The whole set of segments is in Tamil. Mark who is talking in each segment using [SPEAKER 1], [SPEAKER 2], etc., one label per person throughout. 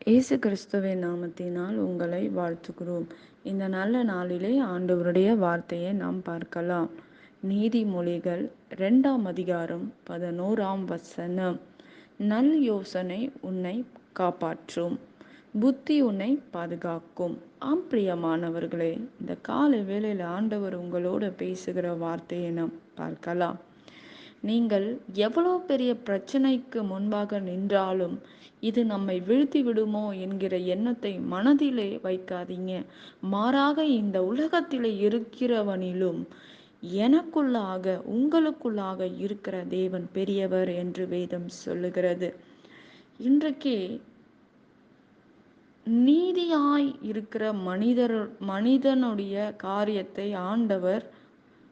[SPEAKER 1] இயேசு கிறிஸ்துவின் நாமத்தினால் உங்களை வாழ்த்துகிறோம். இந்த நல்ல நாளிலே ஆண்டவருடைய வார்த்தையை நாம் பார்க்கலாம். நீதிமொழிகள் 2ஆம் அதிகாரம் 11ஆம் வசனம். நல் யோசனை உன்னை காப்பாற்றும், புத்தி உன்னை பாதுகாக்கும். ஆம் பிரியமானவர்களே, இந்த காலை வேளையில் ஆண்டவர் உங்களோட பேசுகிற வார்த்தையை நாம் பார்க்கலாம். நீங்கள் எவ்வளோ பெரிய பிரச்சனைக்கு முன்பாக நின்றாலும் இது நம்மை வீழ்த்தி விடுமோ என்கிற எண்ணத்தை மனதிலே வைக்காதீங்க. மாறாக இந்த உலகத்திலே இருக்கிறவனிலும் எனக்குள்ளாக உங்களுக்குள்ளாக இருக்கிற தேவன் பெரியவர் என்று வேதம் சொல்லுகிறது. இன்றைக்கு நீதியாய் இருக்கிற மனிதனுடைய காரியத்தை ஆண்டவர்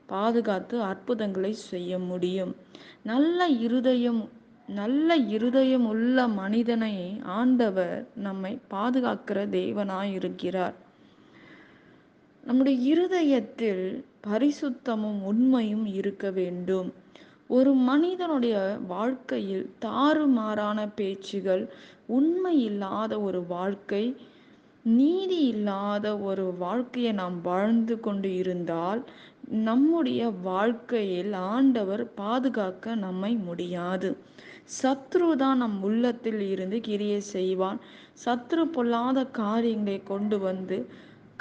[SPEAKER 1] பாதுகாத்து அற்புதங்களை செய்ய முடியும். நல்ல இருதயம் உள்ள மனிதனை ஆண்டவர் நம்மை பாதுகாக்கிற தேவனாய் இருக்கிறார். நம்முடைய இருதயத்தில் பரிசுத்தமும் உண்மையும் இருக்க வேண்டும். ஒரு மனிதனுடைய வாழ்க்கையில் தாறுமாறான பேச்சுகள், உண்மை இல்லாத ஒரு வாழ்க்கை, நீதி இல்லாத ஒரு வாழ்க்கையை நாம் வாழ்ந்து கொண்டு இருந்தால் நம்முடைய வாழ்க்கையில் ஆண்டவர் பாதுகாக்க நம்மை முடியாது. சத்ரு தான் நம் உள்ளத்தில் இருந்து கிரியை செய்வான். சத்ரு பொல்லாத காரியங்களை கொண்டு வந்து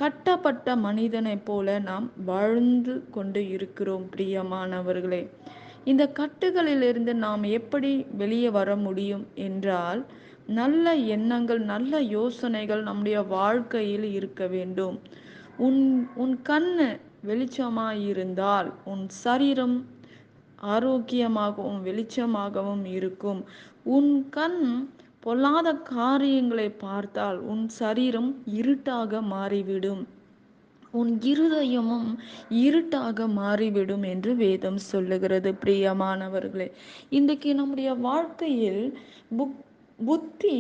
[SPEAKER 1] கட்டப்பட்ட மனிதனைப் போல நாம் வாழ்ந்து கொண்டு இருக்கிறோம். பிரியமானவர்களே, இந்த கட்டுகளிலிருந்து நாம் எப்படி வெளியே வர முடியும் என்றால், நல்ல எண்ணங்கள், நல்ல யோசனைகள் நம்முடைய வாழ்க்கையில் இருக்க வேண்டும். உன் உன் கண்ணு வெளிச்சமாயிருந்தால் உன் சரீரம் ஆரோக்கியமாகவும் வெளிச்சமாகவும் இருக்கும். உன் கண் பொல்லாத காரியங்களை பார்த்தால் உன் சரீரம் இருட்டாக மாறிவிடும், உன் இருதயமும் இருட்டாக மாறிவிடும் என்று வேதம் சொல்லுகிறது. பிரியமானவர்களே, இன்றைக்கு நம்முடைய வாழ்க்கையில் புத்தி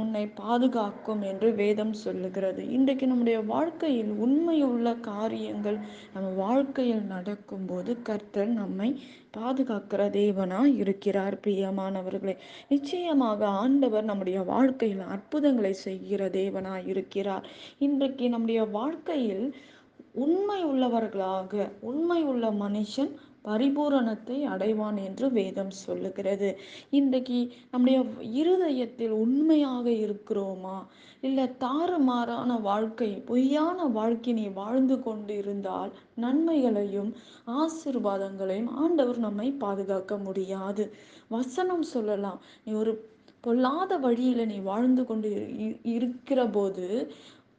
[SPEAKER 1] உன்னை பாதுகாக்கும் என்று வேதம் சொல்லுகிறது. இன்றைக்கு நம்முடைய வாழ்க்கையில் உண்மையுள்ள காரியங்கள் நம்ம வாழ்க்கையில் நடக்கும்போது கர்த்தர் நம்மை பாதுகாக்கிற தேவனாய் இருக்கிறார். பிரியமானவர்களே, நிச்சயமாக ஆண்டவர் நம்முடைய வாழ்க்கையில் அற்புதங்களை செய்கிற தேவனாய் இருக்கிறார். இன்றைக்கு நம்முடைய வாழ்க்கையில் உண்மை உள்ள மனுஷன் பரிபூரணத்தை அடைவான் என்று வேதம் சொல்லுகிறது. இன்றைக்கு நம்முடைய இருதயத்தில் உண்மையாக இருக்கிறோமா, இல்லை தாறுமாறான வாழ்க்கை, பொய்யான வாழ்க்கை நீ வாழ்ந்து கொண்டு இருந்தால் நன்மைகளையும் ஆசீர்வாதங்களையும் ஆண்டவர் நம்மை பாதுகாக்க முடியாது. வசனம் சொல்லலாம், நீ ஒரு பொல்லாத வழியில நீ வாழ்ந்து கொண்டு இருக்கிற போது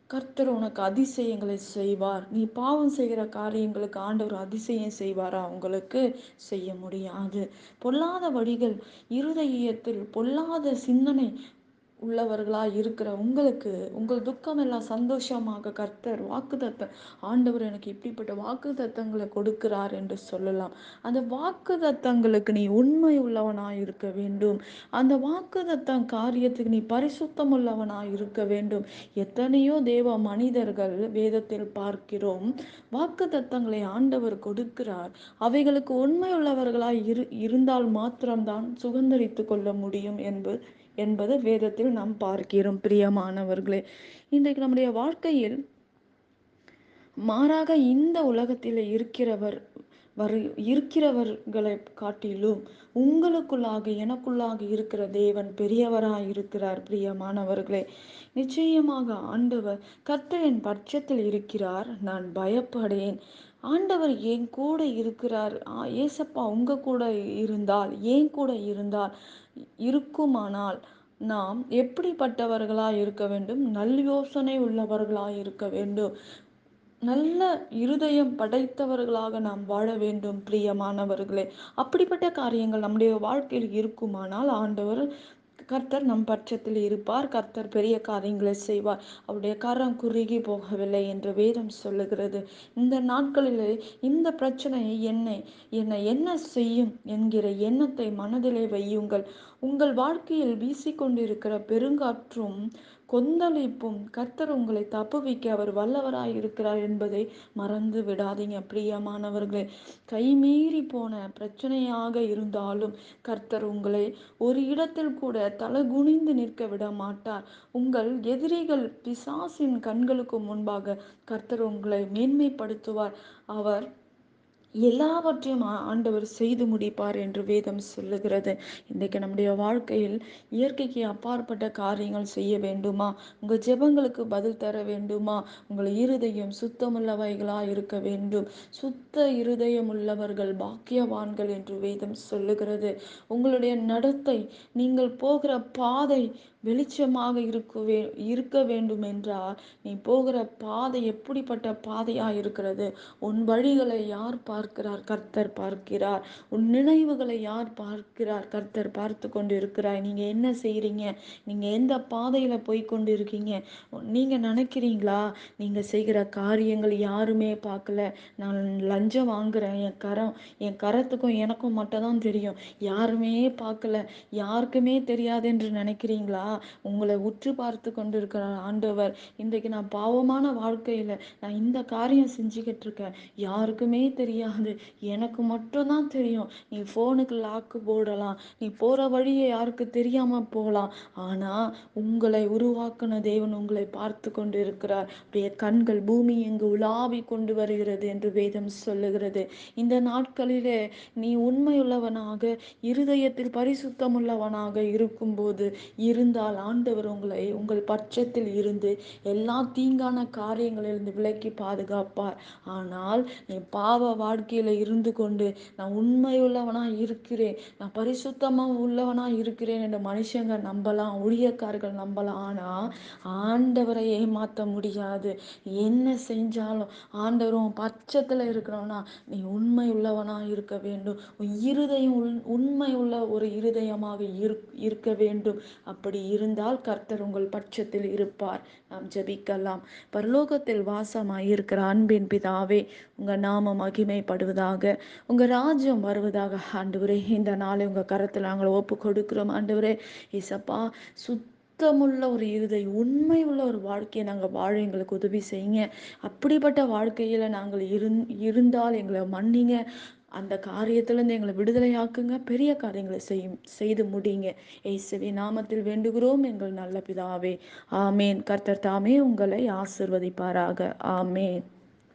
[SPEAKER 1] கர்த்தர் உனக்கு அதிசயங்களை செய்வார். நீ பாவம் செய்கிற காரியங்களுக்கு ஆண்டவர் அதிசயம் செய்வாரா? உங்களுக்கு செய்ய முடியாது. பொல்லாத வழிகள், இருதயத்தில் பொல்லாத சிந்தனை உள்ளவர்களாய் இருக்கிற உங்களுக்கு உங்கள் துக்கம் எல்லாம் சந்தோஷமாக கர்த்தர் வாக்குத்தத்தம், ஆண்டவர் எனக்கு இப்படிப்பட்ட வாக்குத்தத்தங்களை கொடுக்கிறார் என்று சொல்லலாம். அந்த வாக்குத்தத்தங்களுக்கு நீ உண்மை உள்ளவனாய் இருக்க வேண்டும். அந்த வாக்குத்தத்தம் காரியத்துக்கு நீ பரிசுத்தம் உள்ளவனாய் இருக்க வேண்டும். எத்தனையோ தேவ மனிதர்கள் வேதத்தில் பார்க்கிறோம், வாக்குத்தத்தங்களை ஆண்டவர் கொடுக்கிறார். அவைகளுக்கு உண்மை உள்ளவர்களாய் இருந்தால் மாத்திரம்தான் சுதந்திரித்து கொள்ள முடியும் என்பது வேதத்தில் நாம் பார்க்கிறோம். பிரியமானவர்களே, இன்றைக்கு நம்முடைய வாழ்க்கையில் மாறாக இந்த உலகத்தில் இருக்கிறவர்களை காட்டிலும் உங்களுக்குள்ளாக எனக்குள்ளாக இருக்கிற தேவன் பெரியவராய் இருக்கிறார். பிரியமானவர்களே, நிச்சயமாக ஆண்டவர் கர்த்தர் என் பட்சத்தில் இருக்கிறார், நான் பயப்படேன். ஆண்டவர் என் கூட இருக்கிறார். ஏசப்பா உங்க கூட இருந்தால், ஏன் கூட இருந்தால் இருக்குமானால் நாம் எப்படிப்பட்டவர்களாய் இருக்க வேண்டும்? நல் யோசனை உள்ளவர்களாய் இருக்க வேண்டும். நல்ல இருதயம் படைத்தவர்களாக நாம் வாழ வேண்டும். பிரியமானவர்களே, அப்படிப்பட்ட காரியங்கள் நம்முடைய வாழ்க்கையில் இருக்குமானால் ஆண்டவர் கர்த்தர் நம் பட்சத்தில் இருப்பார். கர்த்தர் பெரிய காரியங்களை செய்வார். அவருடைய கரம் குறுகி போகவில்லை என்று வேதம் சொல்லுகிறது. இந்த நாட்களிலே இந்த பிரச்சனை என்னை என்ன செய்யும் என்கிற எண்ணத்தை மனதிலே வையுங்கள். உங்கள் வாழ்க்கையில் வீசிக்கொண்டிருக்கிற பெருங்காற்றும் கொந்தளிப்பும் கர்த்தர் உங்களை தப்புவிக்க அவர் வல்லவராய் இருக்கிறார் என்பதை மறந்து விடாதீங்க பிரியமானவர்களே. கைமீறி போன பிரச்சனையாக இருந்தாலும் கர்த்தர் உங்களை ஒரு இடத்தில் கூட தலகுனிந்து நிற்க விட மாட்டார். உங்கள் எதிரிகள் பிசாசின் கண்களுக்கு முன்பாக கர்த்தர் உங்களை மேன்மைப்படுத்துவார். அவர் எல்லாவற்றையும் ஆண்டவர் செய்து முடிப்பார் என்று வேதம் சொல்லுகிறது. இன்றைக்கு நம்முடைய வாழ்க்கையில் இயற்கைக்கு அப்பாற்பட்ட காரியங்கள் செய்ய வேண்டுமா? உங்கள் ஜெபங்களுக்கு பதில் தர வேண்டுமா? உங்கள் இருதயம் சுத்தமுள்ளவைகளா இருக்க வேண்டும். சுத்த இருதயம் உள்ளவர்கள் பாக்கியவான்கள் என்று வேதம் சொல்லுகிறது. உங்களுடைய நடத்தை, நீங்கள் போகிற பாதை வெளிச்சமாக இருக்க வேண்டும் என்றால் நீ போகிற பாதை எப்படிப்பட்ட பாதையா இருக்கிறது? உன் வழிகளை யார் பார்க்கிறார்? கர்த்தர் பார்க்கிறார். உன் நினைவுகளை யார் பார்க்கிறார்? கர்த்தர் பார்த்து கொண்டு இருக்கிறார். நீங்க என்ன செய்றீங்க? நீங்க எந்த பாதையில போய் கொண்டு இருக்கீங்க? நீங்க நினைக்கிறீங்களா நீங்க செய்கிற காரியங்கள் யாருமே பார்க்கல, நான் லஞ்சம் வாங்குறேன், என் கரத்துக்கும் எனக்கும் மட்டும் தான் தெரியும், யாருமே பார்க்கல, யாருக்குமே தெரியாது என்று நினைக்கிறீங்களா? உங்களை உற்று பார்த்து கொண்டு இருக்கிற ஆண்டவர் இன்றைக்கு நான் பாவமான வாழ்க்கையில நான் இந்த காரியம் செஞ்சுக்கிட்டு இருக்கேன், யாருக்குமே தெரியாது, எனக்கு மட்டும்தான் தெரியும். நீ ஃபோனுக்கு லாக்கு போடலாம், நீ போற வழியை யாருக்கு தெரியாம போகலாம், ஆனா உங்களை உருவாக்குன தேவன் உங்களை பார்த்து கொண்டு இருக்கிறார். உடைய கண்கள் பூமி எங்கு உலாவி கொண்டு வருகிறது என்று வேதம் சொல்லுகிறது. இந்த நாட்களிலே நீ உண்மையுள்ளவனாக இருதயத்தில் பரிசுத்தமுள்ளவனாக இருக்கும்போது இருந்தால் ஆண்டவர் உங்களை உங்கள் பட்சத்தில் இருந்து எல்லா தீங்கான காரியங்களிலிருந்து விலக்கி பாதுகாப்பார். ஆனால் நீ பாவ வாழ்க்கையில இருந்து கொண்டு நான் உண்மையுள்ளவனா இருக்கிறேன், நான் பரிசுத்தமா உள்ளவனா இருக்கிறேன் என்ற மனுஷங்க நம்பலாம், ஊழியக்காரர்கள் நம்பலாம், ஆனா ஆண்டவரை ஏமாற்ற முடியாது. என்ன செஞ்சாலும் ஆண்டவர் உன் பட்சத்துல இருக்கிறவனா நீ உண்மை உள்ளவனா இருக்க வேண்டும். உன் இருதயம் உண்மை உள்ள ஒரு இருதயமாக இருக்க வேண்டும். அப்படி இருந்தால் கர்த்தர் உங்கள் பட்சத்தில் இருப்பார். நாம் ஜெபிக்கலாம். பரலோகத்தில் வாசமாய் இருக்கிற அன்பின் பிதாவே, உங்க நாமம் மகிமைப்படுவதாக, உங்க ராஜ்யம் வருவதாக. ஆண்டவரே, இந்த நாளை உங்க கரத்தில் நாங்கள் ஒப்பு கொடுக்கிறோம். ஆண்டவரே இசப்பா, சுத்தமுள்ள ஒரு இருதயம், உண்மை உள்ள ஒரு வாழ்க்கையை நாங்கள் வாழ எங்களுக்கு உதவி செய்யுங்க. அப்படிப்பட்ட வாழ்க்கையில நாங்கள் இருந்தால் எங்களை மன்னிங்க. அந்த காரியத்திலிருந்து எங்களை விடுதலையாக்குங்க. பெரிய காரியங்களை செய்து முடிங்க. இயேசுவின் நாமத்தில் வேண்டுகிறோம் எங்கள் நல்ல பிதாவே. ஆமேன். கர்த்தர் தாமே உங்களை ஆசிர்வதிப்பாராக. ஆமேன்.